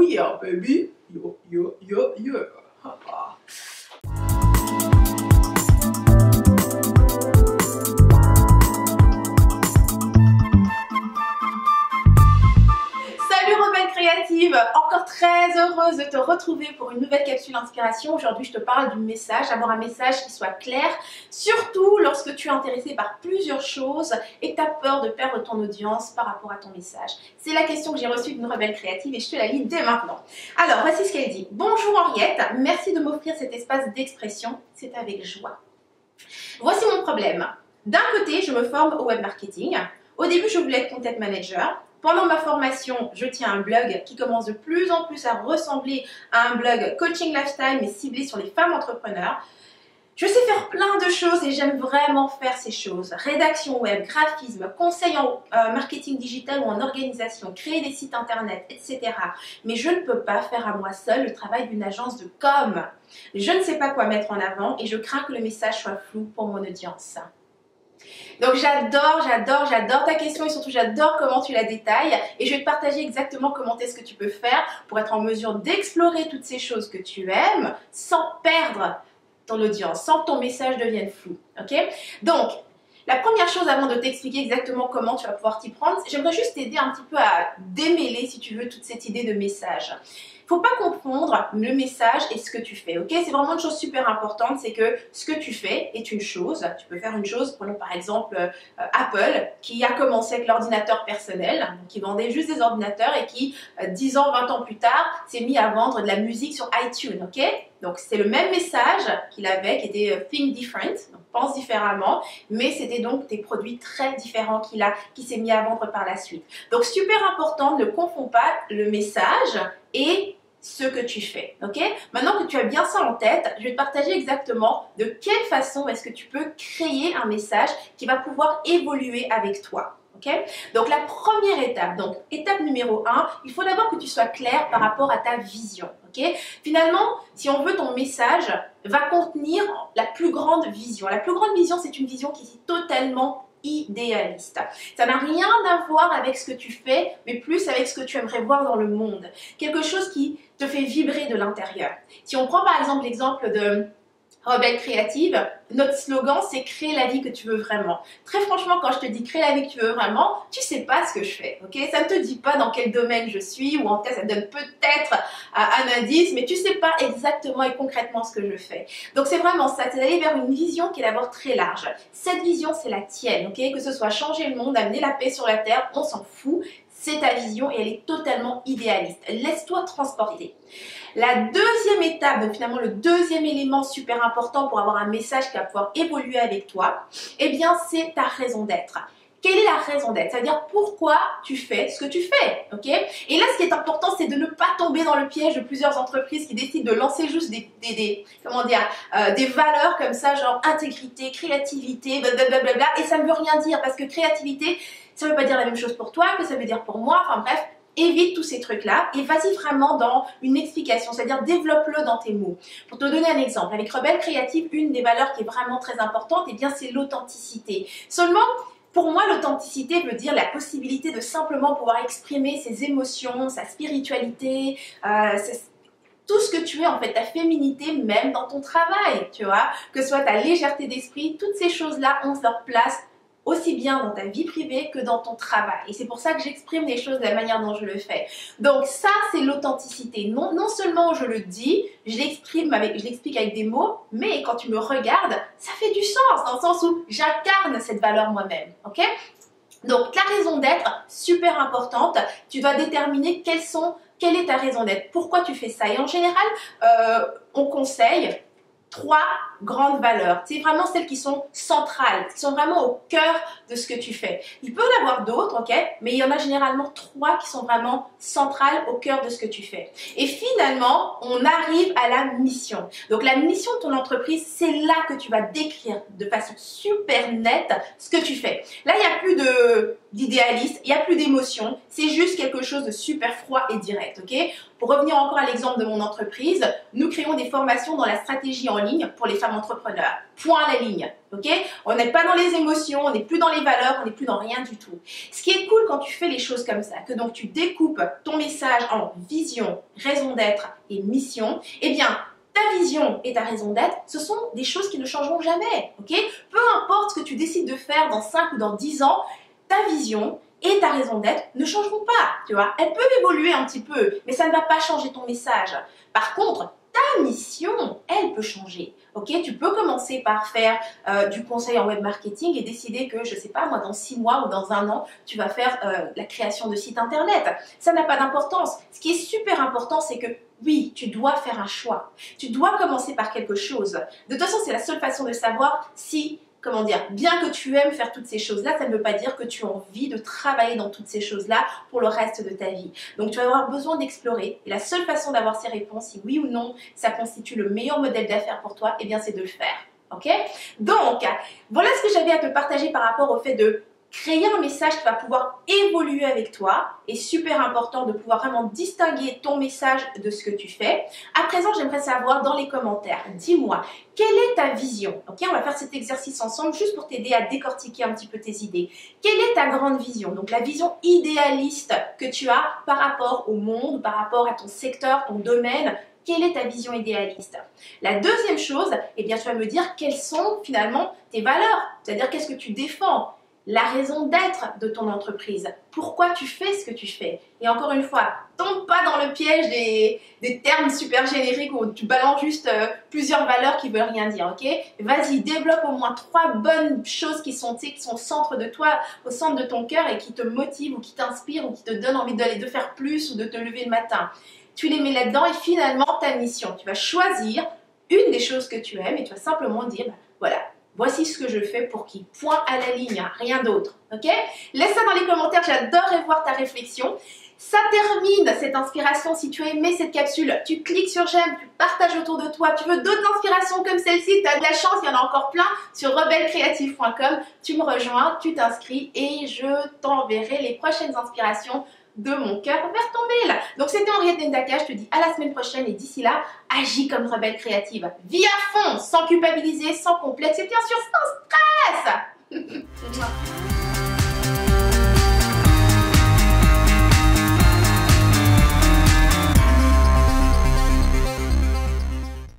yeah, baby. Yo, yo, yo, yo. Créative, encore très heureuse de te retrouver pour une nouvelle capsule inspiration. Aujourd'hui, je te parle du message, avoir un message qui soit clair, surtout lorsque tu es intéressé par plusieurs choses et que tu as peur de perdre ton audience par rapport à ton message. C'est la question que j'ai reçue d'une rebelle créative et je te la lis dès maintenant. Alors, voici ce qu'elle dit. Bonjour Henriette, merci de m'offrir cet espace d'expression, c'est avec joie. Voici mon problème. D'un côté, je me forme au web marketing. Au début, je voulais être content manager. Pendant ma formation, je tiens un blog qui commence de plus en plus à ressembler à un blog coaching lifestyle mais ciblé sur les femmes entrepreneurs. Je sais faire plein de choses et j'aime vraiment faire ces choses. Rédaction web, graphisme, conseil en marketing digital ou en organisation, créer des sites internet, etc. Mais je ne peux pas faire à moi seule le travail d'une agence de com. Je ne sais pas quoi mettre en avant et je crains que le message soit flou pour mon audience. Donc j'adore ta question et surtout j'adore comment tu la détailles et je vais te partager exactement comment est-ce que tu peux faire pour être en mesure d'explorer toutes ces choses que tu aimes sans perdre ton audience, sans que ton message devienne flou. Ok? Donc, la première chose avant de t'expliquer exactement comment tu vas pouvoir t'y prendre, j'aimerais juste t'aider un petit peu à démêler, si tu veux, toute cette idée de message. Il ne faut pas confondre le message et ce que tu fais, ok? C'est vraiment une chose super importante, c'est que ce que tu fais est une chose. Tu peux faire une chose, prenons par exemple Apple, qui a commencé avec l'ordinateur personnel, qui vendait juste des ordinateurs et qui, 10 ans, 20 ans plus tard, s'est mis à vendre de la musique sur iTunes, ok? Donc c'est le même message qu'il avait, qui était Think Different, donc pense différemment, mais c'était donc des produits très différents qui s'est mis à vendre par la suite. Donc super important, ne confonds pas le message et ce que tu fais, ok? Maintenant que tu as bien ça en tête, je vais te partager exactement de quelle façon est-ce que tu peux créer un message qui va pouvoir évoluer avec toi. Okay? Donc la première étape, donc étape numéro 1, il faut d'abord que tu sois clair par rapport à ta vision. Okay? Finalement, si on veut, ton message va contenir la plus grande vision. La plus grande vision, c'est une vision qui est totalement idéaliste. Ça n'a rien à voir avec ce que tu fais, mais plus avec ce que tu aimerais voir dans le monde. Quelque chose qui te fait vibrer de l'intérieur. Si on prend par exemple l'exemple de Rebelle Créative, notre slogan c'est créer la vie que tu veux vraiment. Très franchement, quand je te dis créer la vie que tu veux vraiment, tu sais pas ce que je fais, ok? Ça ne te dit pas dans quel domaine je suis, ou en tout cas ça te donne peut-être un indice, mais tu sais pas exactement et concrètement ce que je fais. Donc c'est vraiment ça, c'est d'aller vers une vision qui est d'abord très large. Cette vision c'est la tienne, ok? Que ce soit changer le monde, amener la paix sur la terre, on s'en fout. C'est ta vision et elle est totalement idéaliste. Laisse-toi transporter. La deuxième étape, donc finalement le deuxième élément super important pour avoir un message qui va pouvoir évoluer avec toi, eh bien c'est ta raison d'être. Quelle est la raison d'être? C'est-à-dire pourquoi tu fais ce que tu fais, ok? Et là, ce qui est important, c'est de ne pas tomber dans le piège de plusieurs entreprises qui décident de lancer juste des valeurs comme ça, genre intégrité, créativité, blablabla, et ça ne veut rien dire parce que créativité, ça ne veut pas dire la même chose pour toi que ça veut dire pour moi, enfin bref. Évite tous ces trucs-là et vas-y vraiment dans une explication, c'est-à-dire développe-le dans tes mots. Pour te donner un exemple, avec Rebelle Créative, une des valeurs qui est vraiment très importante, eh bien c'est l'authenticité. Seulement, pour moi, l'authenticité veut dire la possibilité de simplement pouvoir exprimer ses émotions, sa spiritualité, tout ce que tu es en fait, ta féminité même dans ton travail, tu vois, que ce soit ta légèreté d'esprit, toutes ces choses-là ont leur place aussi bien dans ta vie privée que dans ton travail. Et c'est pour ça que j'exprime les choses de la manière dont je le fais. Donc ça, c'est l'authenticité. Non seulement je le dis, je l'explique avec des mots, mais quand tu me regardes, ça fait du sens, dans le sens où j'incarne cette valeur moi-même. Ok? Donc la raison d'être, super importante, tu dois déterminer quelle est ta raison d'être, pourquoi tu fais ça. Et en général, on conseille 3 grandes valeurs. C'est vraiment celles qui sont centrales, qui sont vraiment au cœur de ce que tu fais. Il peut y en avoir d'autres, ok, mais il y en a généralement 3 qui sont vraiment centrales au cœur de ce que tu fais. Et finalement, on arrive à la mission. Donc la mission de ton entreprise, c'est là que tu vas décrire de façon super nette ce que tu fais. Là, il n'y a plus d'idéaliste, il n'y a plus d'émotion, c'est juste quelque chose de super froid et direct, ok? Pour revenir encore à l'exemple de mon entreprise, nous créons des formations dans la stratégie en ligne pour les femmes femme entrepreneur. Point à la ligne, ok? On n'est pas dans les émotions, on n'est plus dans les valeurs, on n'est plus dans rien du tout. Ce qui est cool quand tu fais les choses comme ça, que donc tu découpes ton message en vision, raison d'être et mission, eh bien, ta vision et ta raison d'être, ce sont des choses qui ne changeront jamais, ok? Peu importe ce que tu décides de faire dans 5 ou dans 10 ans, ta vision et ta raison d'être ne changeront pas, tu vois. Elles peuvent évoluer un petit peu, mais ça ne va pas changer ton message. Par contre, ta mission, elle peut changer, ok? Tu peux commencer par faire du conseil en web marketing et décider que, je sais pas, moi, dans 6 mois ou dans 1 an, tu vas faire la création de sites internet. Ça n'a pas d'importance. Ce qui est super important, c'est que oui, tu dois faire un choix. Tu dois commencer par quelque chose. De toute façon, c'est la seule façon de savoir si, comment dire, bien que tu aimes faire toutes ces choses-là, ça ne veut pas dire que tu as envie de travailler dans toutes ces choses-là pour le reste de ta vie. Donc, tu vas avoir besoin d'explorer. Et la seule façon d'avoir ces réponses, si oui ou non, ça constitue le meilleur modèle d'affaires pour toi, eh bien, c'est de le faire. Ok? Donc, voilà ce que j'avais à te partager par rapport au fait de créer un message qui va pouvoir évoluer avec toi. Et super important de pouvoir vraiment distinguer ton message de ce que tu fais. À présent, j'aimerais savoir dans les commentaires, dis-moi, quelle est ta vision? Ok, on va faire cet exercice ensemble juste pour t'aider à décortiquer un petit peu tes idées. Quelle est ta grande vision? Donc la vision idéaliste que tu as par rapport au monde, par rapport à ton secteur, ton domaine. Quelle est ta vision idéaliste? La deuxième chose, eh bien, tu vas me dire quelles sont finalement tes valeurs. C'est-à-dire qu'est-ce que tu défends? La raison d'être de ton entreprise. Pourquoi tu fais ce que tu fais? Et encore une fois, tombe pas dans le piège des termes super génériques où tu balances juste plusieurs valeurs qui veulent rien dire, ok? Vas-y, développe au moins 3 bonnes choses qui sont au centre de toi, au centre de ton cœur et qui te motivent ou qui t'inspirent ou qui te donnent envie d'aller de faire plus ou de te lever le matin. Tu les mets là-dedans et finalement, ta mission, tu vas choisir une des choses que tu aimes et tu vas simplement dire, bah, voilà, voici ce que je fais pour qu'il point à la ligne, hein, rien d'autre, ok? Laisse ça dans les commentaires, j'adorerais voir ta réflexion. Ça termine cette inspiration. Si tu as aimé cette capsule, tu cliques sur j'aime, tu partages autour de toi. Tu veux d'autres inspirations comme celle-ci, tu as de la chance, il y en a encore plein sur rebellecreative.com. Tu me rejoins, tu t'inscris et je t'enverrai les prochaines inspirations de mon cœur vers ton mail. Donc c'était Henriette Ndaka, je te dis à la semaine prochaine et d'ici là, agis comme rebelle créative. Vis à fond, sans culpabiliser, sans complexe et bien sûr sans stress.